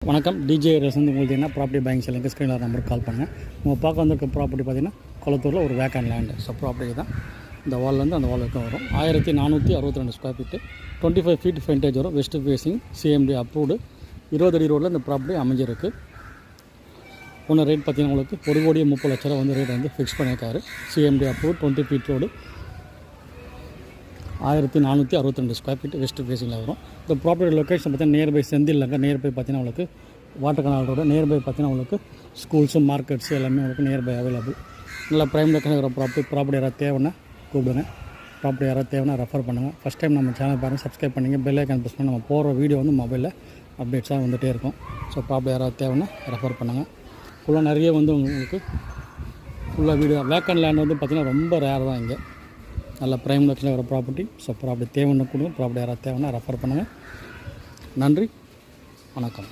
வணக்கம் டிஜே ரசந்து உங்களுக்கு property bank செல்லுங்க ஸ்க்ரீனில் நம்பருக்கு கால் பண்ணுங்கள். நம்ம பார்க்க வந்திருக்க ப்ராப்பர்ட்டி பார்த்திங்கன்னா கொளத்தூரில் ஒரு வேக்கண்ட் லேண்டு. ஸோ ப்ராப்பர்ட்டி தான் இந்த வால்லேருந்து அந்த வால் வரைக்கும் வரும். 1462 ஸ்கொயர் ஃபீட்டு, 25 ஃபீட் ஃப்ரண்டேஜ் வரும். வெஸ்ட் ஃபேஸிங், சிஎம்டி அப்ரூவ்டு, 20 அடி ரோடில் இந்த ப்ராப்பர்ட்டி அமைஞ்சிருக்கு. ஒன்று ரேட் பார்த்திங்கன்னா உங்களுக்கு 1,30,00,000 வந்து ரேட் வந்து ஃபிக்ஸ் பண்ணியிருக்காரு. CMD approve, 20 feet road, 1462 square feet west ஃபேஸிங்கில் வரும். இந்த ப்ராப்பர்ட்டி லொக்கேஷன் பார்த்தீங்கன்னா நியர்பை செந்தில்ங்க. நியர்பை பார்த்தீங்கன்னா உங்களுக்கு வாட்டர் கனால் ரோடு, நியர்பை பார்த்தீங்கன்னா உங்களுக்கு ஸ்கூல்ஸு மார்க்கெட்ஸு எல்லாமே உங்களுக்கு நியர்பை அவைலபிள். நல்லா ப்ரைம் லொக்கேஷன் இருக்கிற ப்ராப்பர்ட்டி யாராவது தேவைன்னா கூப்பிடுங்க. ப்ராப்பர்ட்டி யாராவது தேவைன்னா ரெஃபர் பண்ணுங்கள். ஃபஸ்ட் டைம் நம்ம சேனல் பாருங்கள், சப்ஸ்கிரைப் பண்ணிங்க, பெல் ஐக்கான் ப்ரெஸ் பண்ணி நம்ம போகிற வீடியோ வந்து மொபைலில் அப்டேட்ஸாக வந்துகிட்டே இருக்கும். ஸோ ப்ராப்பர்ட்டி யாராவது தேவைன்னா ரெஃபர் பண்ணுங்கள். ஃபுல்லாக நிறைய வந்து உங்களுக்கு ஃபுல்லாக வீடியோ வேக்கண்ட் லேண்ட் வந்து பார்த்திங்கன்னா ரொம்ப ரேர் தான் இங்கே. நல்ல ப்ரைம் லொக்கேஷனில் வர ப்ராப்பர்ட்டி. ஸோ ப்ராப்பர்ட்டி தேவைன்னு கொடுங்க. ப்ராப்பர்ட்டி யாராவது தேவைன்னா ரெஃபர் பண்ணுங்கள். நன்றி, வணக்கம்.